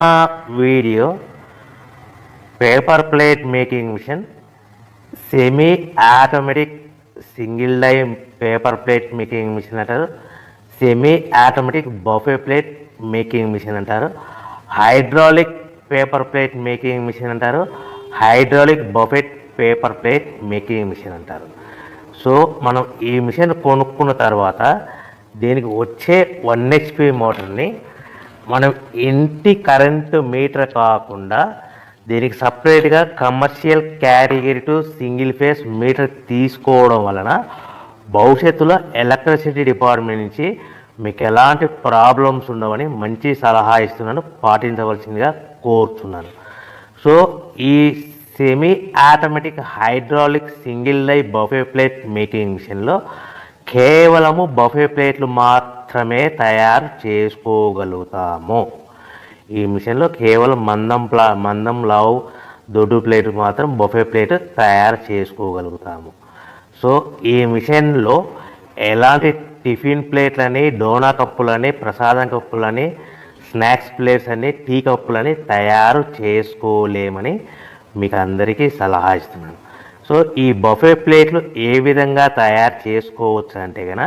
Video paper plate making machine, semi automatic single die paper plate making machine అంటారు, semi automatic buffet plate making machine అంటారు, hydraulic paper plate making machine అంటారు, hydraulic buffet paper plate making machine అంటారు. So మనం ఈ machine కొనుక్కున్న తర్వాత దీనికి వచ్చే 1 HP మోటార్ని మనం ఇంటి కరెంటు మీటర్ కాకుండా దీనికి సపరేట్గా commercial category to single phase metre తీసుకోవడం వలన భవిష్యత్తులో ఎలక్ట్రిసిటీ డిపార్ట్మెంట్ నుంచి మీకు ఎలాంటి ప్రాబ్లమ్స్ ఉండవని మంచి సలహా ఇస్తున్నాను, పాటించవలసిందిగా కోరుతున్నాను. సో ఈ semi automatic hydraulic single die buffet plate making మిషన్లో కేవలము బఫే ప్లేట్లు మాత్రమే తయారు చేసుకోగలుగుతాము. ఈ మిషన్లో కేవలం మందం లావు దొడ్డు ప్లేట్ మాత్రం బఫే ప్లేట్ తయారు చేసుకోగలుగుతాము. సో ఈ మిషన్లో ఎలాంటి టిఫిన్ ప్లేట్లని, డోనా కప్పులని, ప్రసాదం కప్పులని, స్నాక్స్ ప్లేట్స్ అని, టీ కప్పులని తయారు చేసుకోలేమని మీకు అందరికీ సలహా ఇస్తున్నాను. సో ఈ బఫే ప్లేట్లు ఏ విధంగా తయారు చేసుకోవచ్చు అంటే కనుక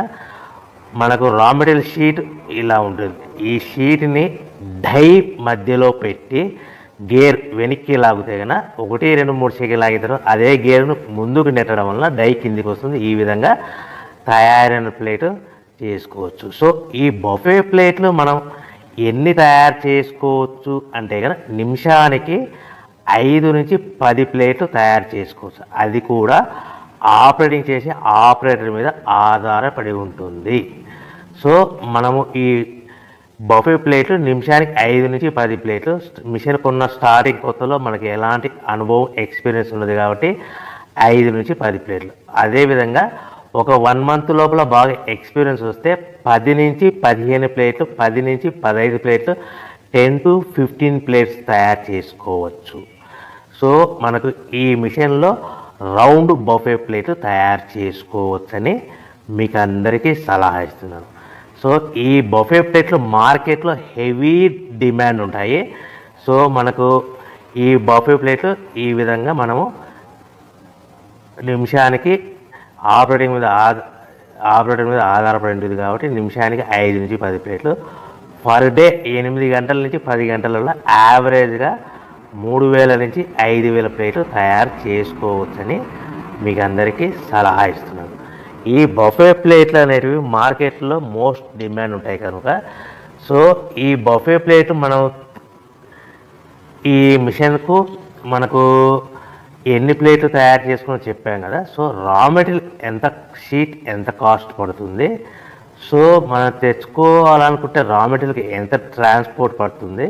మనకు రా మెటీరియల్ షీట్ ఇలా ఉంటుంది. ఈ షీట్ని డై మధ్యలో పెట్టి గేర్ వెనక్కి లాగితే కనుక 1, 2, 3 సెకండ్లు లాగితే అదే గేర్ను ముందుకు నెట్టడం వలన డై కిందికి వస్తుంది. ఈ విధంగా తయారైన ప్లేట్ చేసుకోవచ్చు. సో ఈ బఫే ప్లేట్లు మనం ఎన్ని తయారు చేసుకోవచ్చు అంటే కనుక నిమిషానికి 5 నుంచి 10 ప్లేట్లు తయారు చేసుకోవచ్చు. అది కూడా ఆపరేటింగ్ చేసే ఆపరేటర్ మీద ఆధారపడి ఉంటుంది. సో మనము ఈ బఫే ప్లేట్లు నిమిషానికి 5 నుంచి 10 ప్లేట్లు, మిషన్ కొన్న స్టార్టింగ్ కొత్తలో మనకి ఎలాంటి అనుభవం ఎక్స్పీరియన్స్ ఉన్నది కాబట్టి 5 నుంచి 10 ప్లేట్లు. అదేవిధంగా ఒక 1 మంత్ లోపల బాగా ఎక్స్పీరియన్స్ వస్తే 10 నుంచి 15 ప్లేట్లు, 10 నుంచి 15 ప్లేట్లు, 10 to 15 ప్లేట్స్ తయారు చేసుకోవచ్చు. సో మనకు ఈ మిషన్లో రౌండ్ బఫే ప్లేట్ తయారు చేసుకోవచ్చని మీకు అందరికీ సలహా ఇస్తున్నాను. సో ఈ బఫే ప్లేట్లు మార్కెట్లో హెవీ డిమాండ్ ఉంటాయి. సో మనకు ఈ బఫే ప్లేట్లు ఈ విధంగా మనము నిమిషానికి ఆపరేటర్ మీద ఆధారపడి ఉంటుంది కాబట్టి నిమిషానికి 5 నుంచి 10 ప్లేట్లు, పర్ డే 8 గంటల నుంచి 10 గంటలలో యావరేజ్గా 3000 నుంచి 5000 ప్లేట్లు తయారు చేసుకోవచ్చని మీకు అందరికీ సలహా ఇస్తున్నాను. ఈ బఫే ప్లేట్లు అనేటివి మార్కెట్లో మోస్ట్ డిమాండ్ ఉంటాయి కనుక సో ఈ బఫే ప్లేట్ మనం ఈ మిషన్కు మనకు ఎన్ని ప్లేట్లు తయారు చేసుకుని చెప్పాం కదా. సో రా మెటీరియల్ షీట్ ఎంత కాస్ట్ పడుతుంది, సో మనం తెచ్చుకోవాలనుకుంటే రా మెటీరియల్కి ఎంత ట్రాన్స్పోర్ట్ పడుతుంది,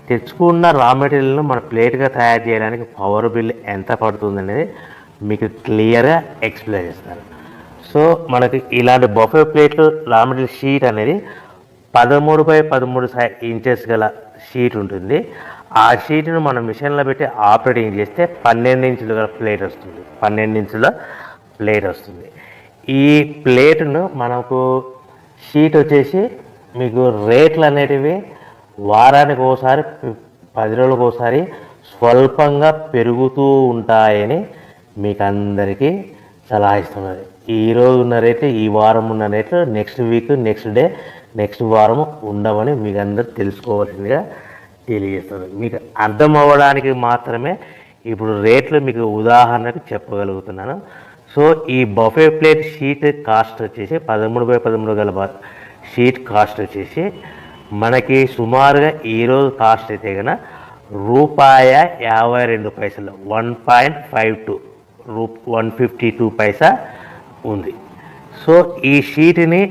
తెచ్చుకున్న రా మెటీరియల్ను మన ప్లేట్గా తయారు చేయడానికి పవర్ బిల్ ఎంత పడుతుంది అనేది మీకు క్లియర్గా ఎక్స్ప్లెయిన్ చేస్తారు. సో మనకి ఇలాంటి బఫే ప్లేట్లు రా మెటీరియల్ షీట్ అనేది 13x13 ఇంచెస్ గల షీట్ ఉంటుంది. ఆ షీట్ను మనం మిషన్లో పెట్టి ఆపరేటింగ్ చేస్తే 12 ఇంచుల ప్లేట్ వస్తుంది. 12 ఇంచుల ప్లేట్ వస్తుంది. ఈ ప్లేట్ను మనకు షీట్ వచ్చేసి మీకు రేట్లు అనేటివి వారానికి ఒకసారి, 10 రోజులకు ఒకసారి స్వల్పంగా పెరుగుతూ ఉంటాయని మీకు అందరికీ సలహా ఇస్తున్నది. ఈరోజు ఉన్న రేట్లు, ఈ వారం ఉన్న రేట్లు next week, next day, next వారం ఉండవని మీకు అందరూ తెలుసుకోవాల్సిందిగా తెలియజేస్తుంది. మీకు అర్థం అవ్వడానికి మాత్రమే ఇప్పుడు రేట్లు మీకు ఉదాహరణకు చెప్పగలుగుతున్నాను. సో ఈ బఫే ప్లేట్ షీట్ కాస్ట్ వచ్చేసి 13x13 గల షీట్ కాస్ట్ వచ్చేసి మనకి సుమారుగా ఈరోజు కాస్ట్ అయితే కనుక ₹52, 1.52 152 పైసా ఉంది. సో ఈ షీట్ని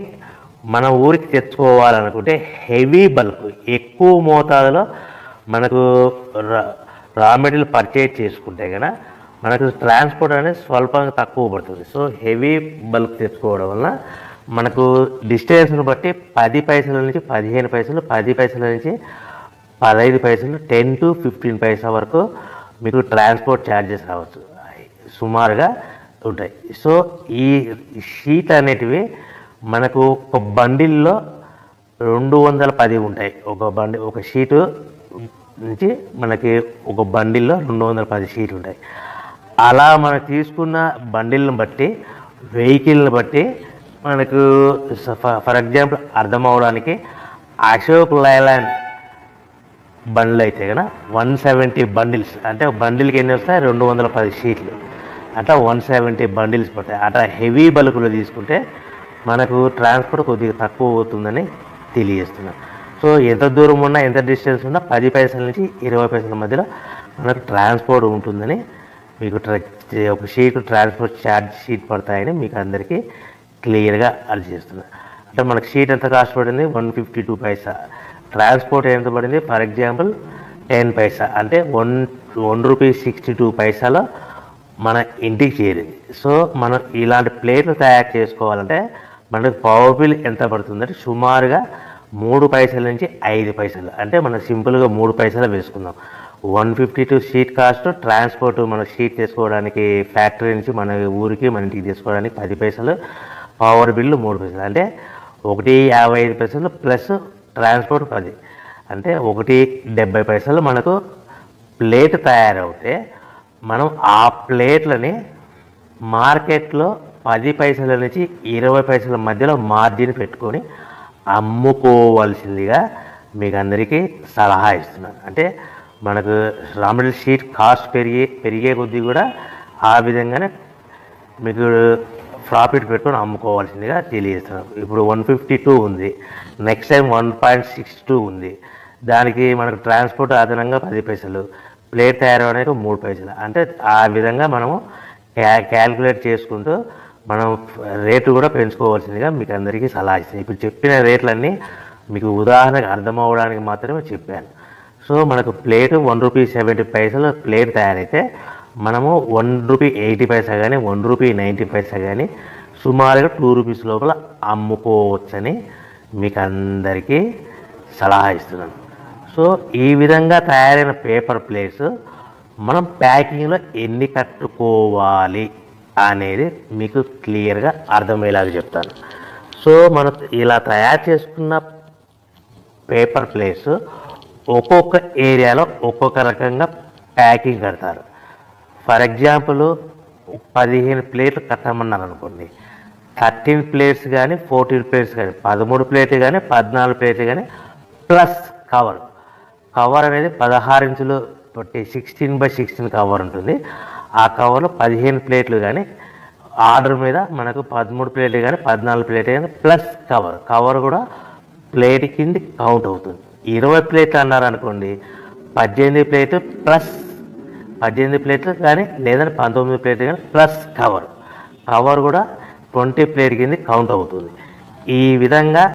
మన ఊరికి తెచ్చుకోవాలనుకుంటే హెవీ బల్క్, ఎక్కువ మోతాదులో మనకు రా మెటీరియల్ పర్చేజ్ చేసుకుంటే కనుక మనకు ట్రాన్స్పోర్ట్ అనేది స్వల్పంగా తక్కువ పడుతుంది. సో హెవీ బల్క్ తెచ్చుకోవడం వల్ల మనకు డిస్టెన్స్ను బట్టి 10 పైసల నుంచి 15 పైసలు, 10 పైసల నుంచి 15 పైసలు, 10 to 15 పైసా వరకు మీకు ట్రాన్స్పోర్ట్ ఛార్జెస్ రావచ్చు, సుమారుగా ఉంటాయి. సో ఈ షీట్ అనేటివి మనకు ఒక బండిల్లో 210 ఉంటాయి. ఒక షీటు నుంచి మనకి ఒక బండిల్లో 210 షీట్లు ఉంటాయి. అలా మనం తీసుకున్న బండిల్ని బట్టి, వెహికల్ని బట్టి మనకు ఫర్ ఎగ్జాంపుల్ అర్థం అవడానికి అశోక్ లైలాండ్ బండ్లు అయితే కనుక 170 బండిల్స్, అంటే బండిల్కి ఎన్ని వస్తాయి 210 షీట్లు, అట్లా 170 బండిల్స్ పడతాయి. అట్లా హెవీ బల్కులు తీసుకుంటే మనకు ట్రాన్స్పోర్ట్ కొద్దిగా తక్కువ అవుతుందని తెలియజేస్తున్నాను. సో ఎంత దూరం ఉన్నా, ఎంత డిస్టెన్స్ ఉన్నా 10 పైసల నుంచి 20 పైసల మధ్యలో మనకు ట్రాన్స్పోర్ట్ ఉంటుందని మీకు ఒక షీట్ ట్రాన్స్పోర్ట్ ఛార్జ్ షీట్ పడతాయని మీకు అందరికీ క్లియర్గా అర్థం చేస్తున్నాను. అంటే మనకు షీట్ ఎంత కాస్ట్ పడింది 152 పైసా, ట్రాన్స్పోర్ట్ ఎంత పడింది ఫర్ ఎగ్జాంపుల్ 10 పైసా, అంటే 1 రూపీ 62 పైసాలో మన ఇంటికి చేరింది. సో మనం ఇలాంటి ప్లేట్లు తయారు చేసుకోవాలంటే మనకు పవర్ బిల్ ఎంత పడుతుందంటే సుమారుగా 3 పైసల నుంచి 5 పైసలు, అంటే మనం సింపుల్గా 3 పైసలు వేసుకుందాం. 152 షీట్ కాస్ట్, ట్రాన్స్పోర్ట్ మన షీట్ తీసుకోవడానికి ఫ్యాక్టరీ నుంచి మన ఊరికి మన ఇంటికి తీసుకోవడానికి 10 పైసలు, పవర్ బిల్లు 3 పైసలు, అంటే 1.55 పైసలు ప్లస్ ట్రాన్స్పోర్ట్ 10, అంటే 1.70 పైసలు మనకు ప్లేట్ తయారవుతే మనం ఆ ప్లేట్లని మార్కెట్లో 10 పైసల నుంచి 20 పైసల మధ్యలో మార్జిన్ పెట్టుకొని అమ్ముకోవాల్సిందిగా మీకు అందరికీ సలహా ఇస్తున్నాను. అంటే మనకు రా మెటీరియల్ షీట్ కాస్ట్ పెరిగే కొద్దీ కూడా ఆ విధంగానే మీకు ప్రాఫిట్ పెట్టుకొని అమ్ముకోవాల్సిందిగా తెలియజేస్తున్నాను. ఇప్పుడు 152 ఉంది, నెక్స్ట్ టైం 1.62 ఉంది, దానికి మనకు ట్రాన్స్పోర్ట్ అదనంగా 10 పైసలు, ప్లేట్ తయారవడానికి 3 పైసలు, అంటే ఆ విధంగా మనము క్యాల్కులేట్ చేసుకుంటూ మనం రేటు కూడా పెంచుకోవాల్సిందిగా మీకు అందరికీ సలహా ఇస్తాను. ఇప్పుడు చెప్పిన రేట్లన్నీ మీకు ఉదాహరణకు అర్థం అవ్వడానికి మాత్రమే చెప్పాను. సో మనకు ప్లేటు 1 రూపీ 70 పైసలు ప్లేట్ తయారైతే మనము 1 రూపీ 80 పైసా కానీ 1 రూపీ 90 పైసా కానీ సుమారుగా 2 రూపీస్ లోపల అమ్ముకోవచ్చని మీకు అందరికీ సలహా ఇస్తున్నాను. సో ఈ విధంగా తయారైన పేపర్ ప్లేట్స్ మనం ప్యాకింగ్లో ఎన్ని కట్టుకోవాలి అనేది మీకు క్లియర్గా అర్థమయ్యేలాగా చెప్తాను. సో మనం ఇలా తయారు చేసుకున్న పేపర్ ప్లేట్స్ ఒక్కొక్క ఏరియాలో ఒక్కొక్క రకంగా ప్యాకింగ్ కడతారు. ఫర్ ఎగ్జాంపుల్ 15 ప్లేట్లు కట్టమన్నారు అనుకోండి, 13 ప్లేట్స్ కానీ 14 ప్లేట్స్ కానీ 13 ప్లేట్లు కానీ 14 ప్లేట్లు కానీ ప్లస్ కవర్ అనేది 16 ఇంచులు 16x16 కవర్ ఉంటుంది. ఆ కవర్లో 15 ప్లేట్లు కానీ ఆర్డర్ మీద మనకు 13 ప్లేట్లు కానీ 14 ప్లేట్లు కానీ ప్లస్ కవర్ కూడా ప్లేట్ కింద కౌంట్ అవుతుంది. 20 ప్లేట్లు అన్నారనుకోండి, 18 ప్లేట్లు ప్లస్ 18 ప్లేట్లు కానీ లేదంటే 19 ప్లేట్లు కానీ ప్లస్ కవర్ కూడా 20 ప్లేట్ కింద కౌంట్ అవుతుంది. ఈ విధంగా